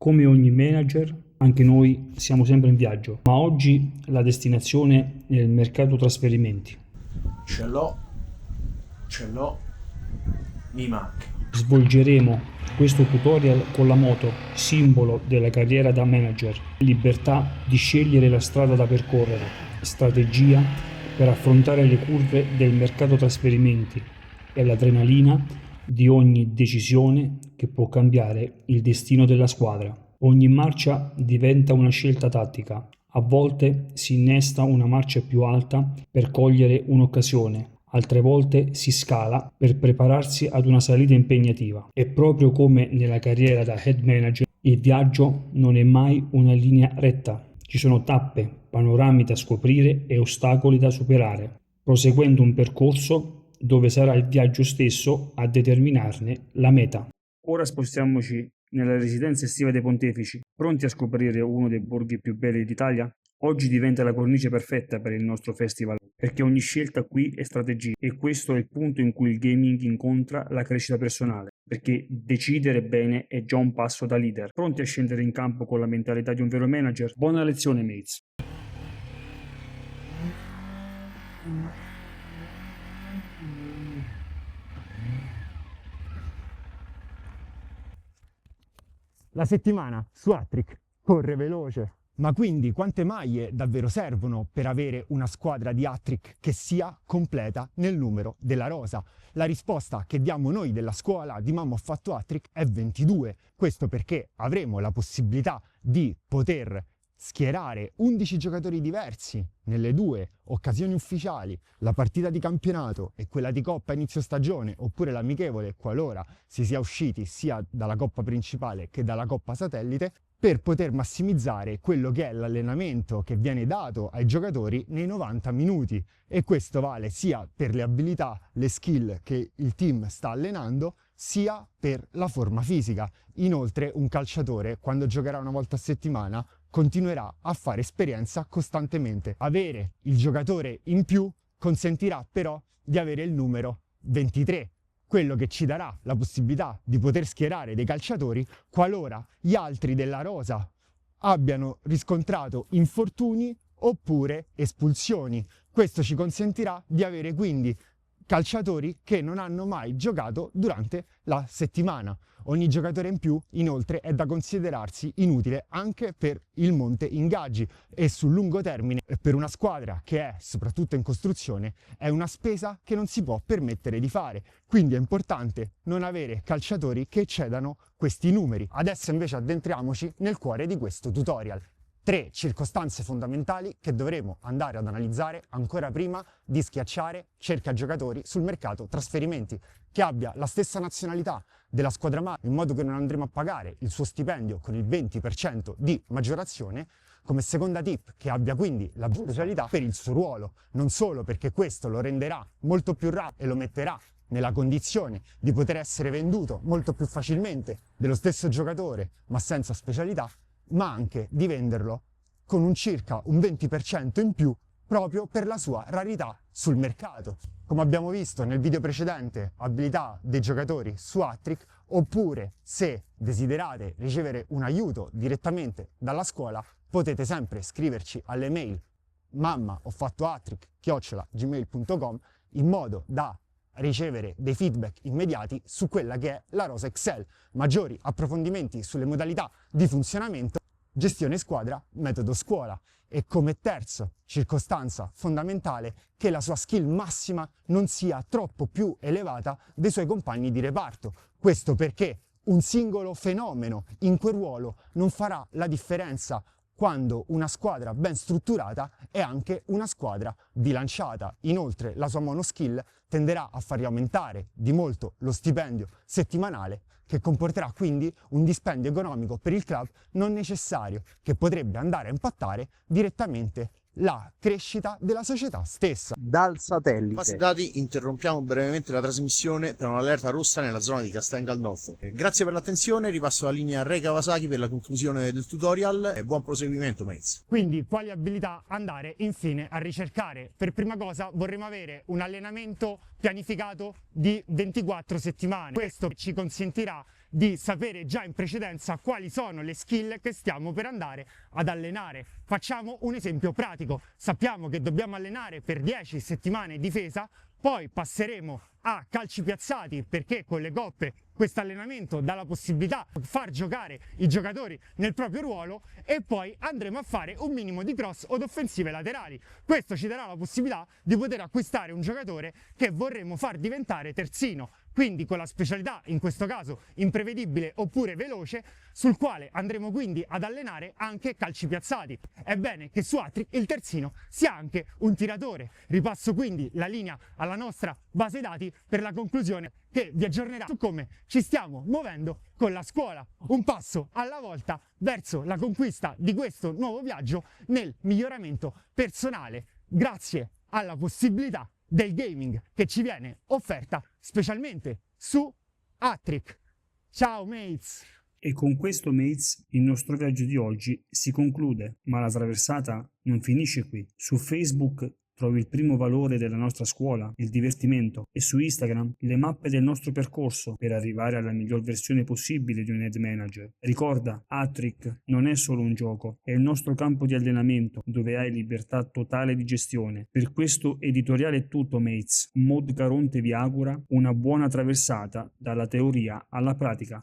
Come ogni manager, anche noi siamo sempre in viaggio, ma oggi la destinazione è il mercato trasferimenti. Ce l'ho, mi manca. Svolgeremo questo tutorial con la moto, simbolo della carriera da manager, libertà di scegliere la strada da percorrere, strategia per affrontare le curve del mercato trasferimenti e l'adrenalina di ogni decisione che può cambiare il destino della squadra. Ogni marcia diventa una scelta tattica, a volte si innesta una marcia più alta per cogliere un'occasione, altre volte si scala per prepararsi ad una salita impegnativa. E proprio come nella carriera da head manager, il viaggio non è mai una linea retta. Ci sono tappe, panorami da scoprire e ostacoli da superare, proseguendo un percorso dove sarà il viaggio stesso a determinarne la meta. Ora spostiamoci nella residenza estiva dei Pontefici, pronti a scoprire uno dei borghi più belli d'Italia? Oggi diventa la cornice perfetta per il nostro festival, perché ogni scelta qui è strategia e questo è il punto in cui il gaming incontra la crescita personale, perché decidere bene è già un passo da leader. Pronti a scendere in campo con la mentalità di un vero manager? Buona lezione, mates! La settimana su Hattrick corre veloce. Ma quindi quante maglie davvero servono per avere una squadra di Hattrick che sia completa nel numero della rosa? La risposta che diamo noi della scuola di Mamma ho fatto Hattrick è 22. Questo perché avremo la possibilità di poter schierare 11 giocatori diversi nelle due occasioni ufficiali, la partita di campionato e quella di Coppa inizio stagione, oppure l'amichevole qualora si sia usciti sia dalla Coppa principale che dalla Coppa satellite, per poter massimizzare quello che è l'allenamento che viene dato ai giocatori nei 90 minuti. E questo vale sia per le abilità, le skill che il team sta allenando, sia per la forma fisica. Inoltre un calciatore, quando giocherà una volta a settimana, continuerà a fare esperienza costantemente. Avere il giocatore in più consentirà però di avere il numero 23, quello che ci darà la possibilità di poter schierare dei calciatori qualora gli altri della rosa abbiano riscontrato infortuni oppure espulsioni. Questo ci consentirà di avere quindi calciatori che non hanno mai giocato durante la settimana. Ogni giocatore in più, inoltre, è da considerarsi inutile anche per il monte ingaggi e sul lungo termine, per una squadra che è soprattutto in costruzione, è una spesa che non si può permettere di fare. Quindi è importante non avere calciatori che eccedano questi numeri. Adesso invece addentriamoci nel cuore di questo tutorial. 3 circostanze fondamentali che dovremo andare ad analizzare ancora prima di schiacciare cerca giocatori sul mercato trasferimenti, che abbia la stessa nazionalità della squadra madre, in modo che non andremo a pagare il suo stipendio con il 20% di maggiorazione. Come seconda tip, che abbia quindi la specialità per il suo ruolo, non solo perché questo lo renderà molto più rapido e lo metterà nella condizione di poter essere venduto molto più facilmente dello stesso giocatore ma senza specialità, ma anche di venderlo con un circa un 20% in più proprio per la sua rarità sul mercato. Come abbiamo visto nel video precedente, abilità dei giocatori su Hattrick, oppure se desiderate ricevere un aiuto direttamente dalla scuola, potete sempre scriverci alle mail mammahofattohattrick@gmail.com in modo da ricevere dei feedback immediati su quella che è la rosa Excel. Maggiori approfondimenti sulle modalità di funzionamento, gestione squadra, metodo scuola. E come terzo circostanza fondamentale, che la sua skill massima non sia troppo più elevata dei suoi compagni di reparto. Questo perché un singolo fenomeno in quel ruolo non farà la differenza quando una squadra ben strutturata è anche una squadra bilanciata. Inoltre la sua monoskill tenderà a fargli aumentare di molto lo stipendio settimanale, che comporterà quindi un dispendio economico per il club non necessario, che potrebbe andare a impattare direttamente la crescita della società stessa. Dal satellite. Fase dati, interrompiamo brevemente la trasmissione per un'allerta rossa nella zona di Castel Gandolfo. Grazie per l'attenzione, ripasso la linea a Re Kawasaki per la conclusione del tutorial e buon proseguimento, mates. Quindi quali abilità andare infine a ricercare? Per prima cosa vorremmo avere un allenamento pianificato di 24 settimane. Questo ci consentirà di sapere già in precedenza quali sono le skill che stiamo per andare ad allenare. Facciamo un esempio pratico: sappiamo che dobbiamo allenare per 10 settimane difesa, poi passeremo a calci piazzati, perché con le coppe questo allenamento dà la possibilità di far giocare i giocatori nel proprio ruolo, e poi andremo a fare un minimo di cross o offensive laterali. Questo ci darà la possibilità di poter acquistare un giocatore che vorremmo far diventare terzino, quindi con la specialità, in questo caso imprevedibile oppure veloce, sul quale andremo quindi ad allenare anche calci piazzati. È bene che su Hattrick il terzino sia anche un tiratore. Ripasso quindi la linea alla nostra base dati per la conclusione, che vi aggiornerà su come ci stiamo muovendo con la scuola, un passo alla volta verso la conquista di questo nuovo viaggio nel miglioramento personale, grazie alla possibilità del gaming che ci viene offerta specialmente su Hattrick. Ciao mates! E con questo, mates, il nostro viaggio di oggi si conclude, ma la traversata non finisce qui. Su Facebook trovi il primo valore della nostra scuola, il divertimento, e su Instagram le mappe del nostro percorso per arrivare alla miglior versione possibile di un head manager. Ricorda, Hattrick non è solo un gioco, è il nostro campo di allenamento dove hai libertà totale di gestione. Per questo editoriale è tutto, mates. Mod Caronte vi augura una buona traversata dalla teoria alla pratica.